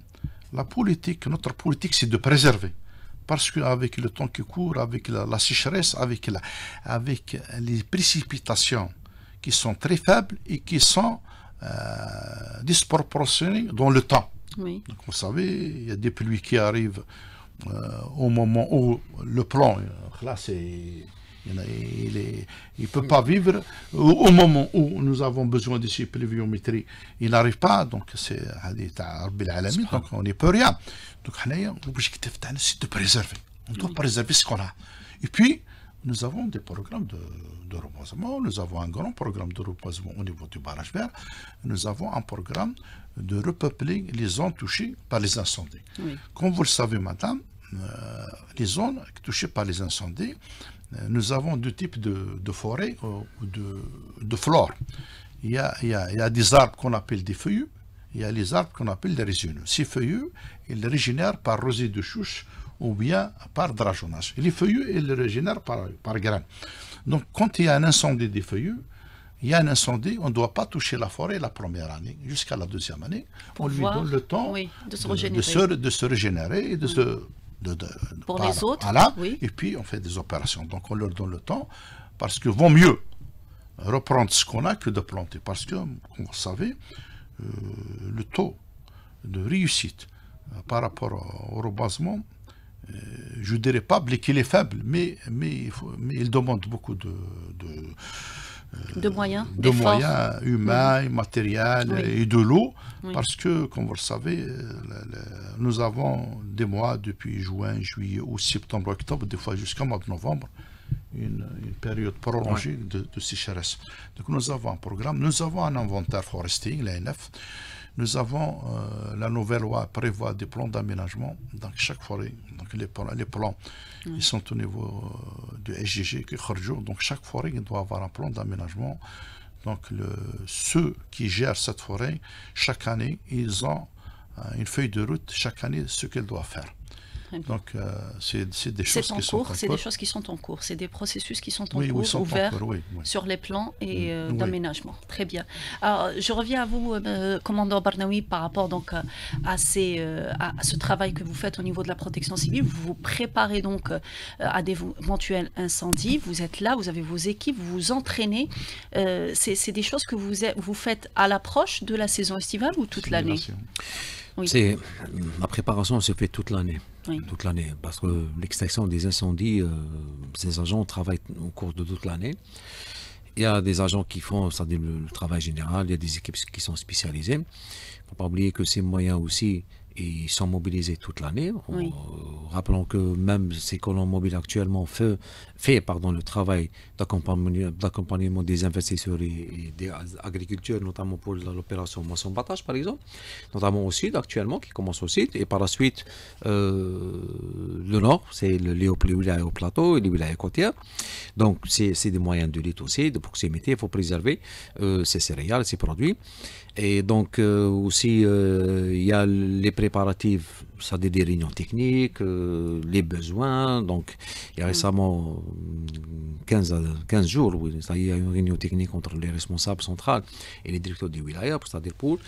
notre politique, c'est de préserver. Parce qu'avec le temps qui court, avec la sécheresse, avec les précipitations qui sont très faibles et qui sont disproportionnées dans le temps. Oui. Donc vous savez, il y a des pluies qui arrivent au moment où le plan, là, il ne peut pas vivre. Au moment où nous avons besoin de ces pluviométries, il n'arrive pas. Donc, c'est donc on n'y peut rien. Donc, l'objectif, c'est de préserver. On doit préserver ce qu'on a. Et puis, nous avons des programmes de reboisement. Nous avons un grand programme de reboisement au niveau du barrage vert. Nous avons un programme de repeupler les zones touchées par les incendies. Oui. Comme vous le savez, madame, les zones touchées par les incendies, nous avons deux types de forêts ou de flore. Il y a des arbres qu'on appelle des feuillus, il y a les arbres qu'on appelle des résineux. Ces feuillus, ils régénèrent par rosée de chouche ou bien par dragonnage. Et les feuillus, ils régénèrent par graines. Donc, quand il y a un incendie des feuillus, il y a un incendie, on ne doit pas toucher la forêt la première année, jusqu'à la deuxième année. On lui donne le temps de se régénérer et pour les autres, voilà, et puis on fait des opérations. Donc on leur donne le temps, parce que vaut mieux reprendre ce qu'on a que de planter. Parce que, comme vous savez, le taux de réussite par rapport au reboisement, je ne dirais pas qu'il est faible, mais il demande beaucoup de moyens, humains, matériels et de l'eau, parce que, comme vous le savez, nous avons des mois depuis juin, juillet, août, septembre, octobre, des fois jusqu'au mois de novembre, une période prolongée de sécheresse. Donc nous avons un programme, nous avons un inventaire forestier, l'ANF. Nous avons, la nouvelle loi prévoit des plans d'aménagement dans chaque forêt. Donc les plans, ils sont au niveau du SGG, donc chaque forêt doit avoir un plan d'aménagement. Donc ceux qui gèrent cette forêt, chaque année, ils ont une feuille de route, chaque année, ce qu'ils doivent faire. Donc, c'est des choses qui sont en cours. C'est des choses qui sont en cours. C'est des processus qui sont en oui, cours, sont ouverts en cours, sur les plans et d'aménagement. Très bien. Alors, je reviens à vous, commandant Barnaoui, par rapport donc à ce travail que vous faites au niveau de la protection civile. Vous vous préparez donc à d'éventuels incendies. Vous êtes là, vous avez vos équipes, vous vous entraînez. C'est des choses que vous faites à l'approche de la saison estivale ou toute l'année? Oui. La préparation se fait toute l'année. Oui. Toute l'année, parce que l'extinction des incendies, ces agents travaillent au cours de toute l'année. Il y a des agents qui font le travail général, il y a des équipes qui sont spécialisées. Il ne faut pas oublier que ces moyens aussi, ils sont mobilisés toute l'année. Oui. Rappelons que même ces colons mobiles actuellement fait le travail d'accompagnement des investisseurs et des agriculteurs, notamment pour l'opération moisson-battage par exemple, notamment au sud actuellement, qui commence au sud, et par la suite le nord, c'est les wilayas au plateau et les wilayas côtières. Donc c'est des moyens de lutte aussi, de proximité, il faut préserver ces céréales, ces produits. Et donc aussi il y a les préparatifs, c'est-à-dire des réunions techniques, les besoins. Donc il y a récemment 15 jours, oui, il y a une réunion technique entre les responsables centrales et les directeurs du wilaya, c'est-à-dire pour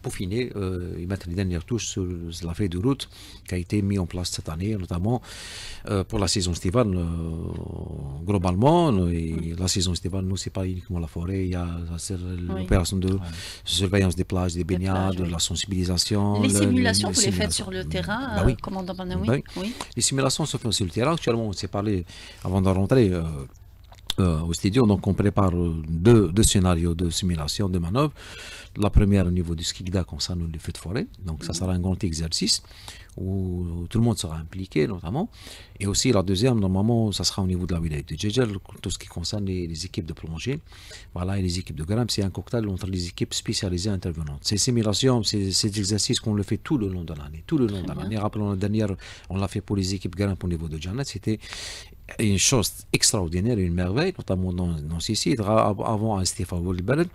peaufiner et mettre les dernières touches sur la feuille de route qui a été mise en place cette année, notamment pour la saison estivale globalement. Et la saison estivale, nous, c'est pas uniquement la forêt, il y a l'opération de surveillance des plages, des baignades, de la sensibilisation. Les simulations, vous les faites sur le terrain, oui. commandant Barnaoui? Oui. Les simulations se font sur le terrain. Actuellement, on s'est parlé avant de rentrer au studio, donc on prépare deux scénarios de simulation de manœuvre. La première au niveau du Skikda concerne les feux de forêt, donc ça sera un grand exercice où tout le monde sera impliqué notamment, et aussi la deuxième normalement ça sera au niveau de la wilaya de Djedjel, tout ce qui concerne les équipes de plongée, voilà, et les équipes de grimpe. C'est un cocktail entre les équipes spécialisées intervenantes. Ces simulations, ces exercices qu'on le fait tout le long de l'année, rappelons la dernière, on l'a fait pour les équipes grimpe au niveau de Djanet, c'était une chose extraordinaire, une merveille, notamment dans ces sites. Avant à Stéphane Wolberg,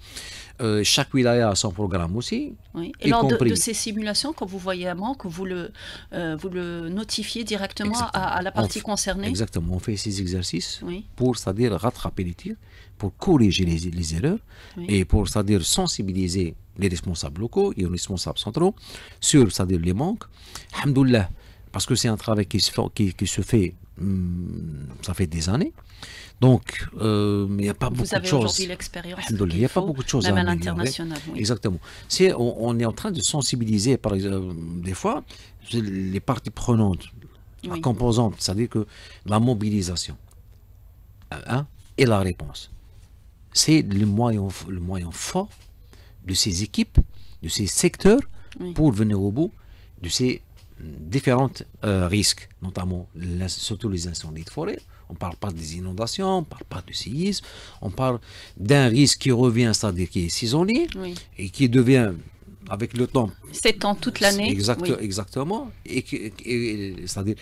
chaque wilaya a son programme aussi. Oui. Et lors de ces simulations, quand vous voyez un manque, vous le notifiez directement à la partie concernée? Exactement, on fait ces exercices pour, c'est-à-dire, rattraper les tirs, pour corriger les erreurs, et pour, c'est-à-dire, sensibiliser les responsables locaux et les responsables centraux sur, c'est-à-dire, les manques. Alhamdoulilah, parce que c'est un travail qui se fait ça fait des années. Donc, il n'y a pas beaucoup de choses. Vous avez aujourd'hui l'expérience. Il n'y a pas beaucoup de choses même à l'international. Oui. Exactement. On est en train de sensibiliser, par exemple, des fois, les parties prenantes, la composante, c'est-à-dire que la mobilisation et la réponse. C'est le moyen fort de ces équipes, de ces secteurs, pour venir au bout de ces différents risques, notamment surtout les incendies de forêt. On ne parle pas des inondations, on ne parle pas de séisme, on parle d'un risque qui revient, c'est-à-dire qui est saisonnier et qui devient, avec le temps... s'étend toute l'année. Exactement. Et c'est-à-dire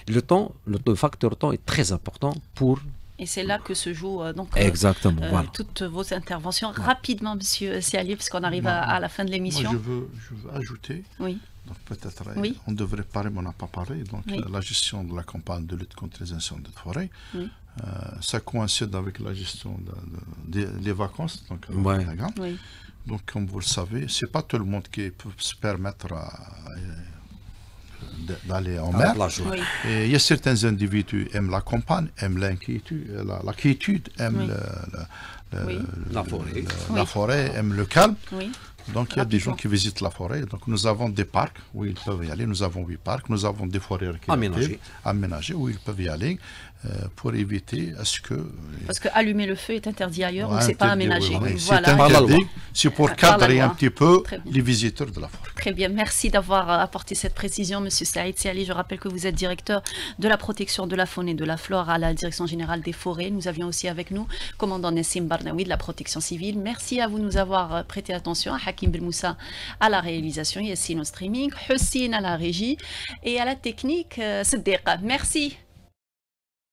le facteur temps est très important pour... Et c'est là que se jouent voilà. toutes vos interventions. Rapidement, monsieur Siali, parce qu'on arrive à la fin de l'émission. Moi, je veux ajouter... Donc peut-être on devrait parler, mais on n'a pas parlé. Donc la gestion de la campagne de lutte contre les incendies de forêt, ça coïncide avec la gestion des vacances. Donc, donc comme vous le savez, c'est pas tout le monde qui peut se permettre d'aller en mer. Et il y a certains individus qui aiment la campagne, aiment l'inquiétude, la quiétude, aiment la forêt, aiment le calme. Donc il y a des gens qui visitent la forêt. Donc nous avons des parcs où ils peuvent y aller. Nous avons 8 parcs. Nous avons des forêts aménagées où ils peuvent y aller. pour éviter à ce que... Parce que allumer le feu est interdit ailleurs, donc Ouais, c'est pas interdit, aménagé. oui, oui. Voilà. C'est Par la interdit, loi. c'est pour Par la cadrer un loi. petit peu Très bien. les visiteurs de la forêt. Très bien, merci d'avoir apporté cette précision, Monsieur Saïd Siali. Je rappelle que vous êtes directeur de la protection de la faune et de la flore à la Direction générale des forêts. Nous avions aussi avec nous commandant Nessim Barnaoui de la protection civile. Merci à vous de nous avoir prêté attention, à Hakim Belmoussa à la réalisation, Yassine au streaming, Hussein à la régie et à la technique, Siddiqa. Merci.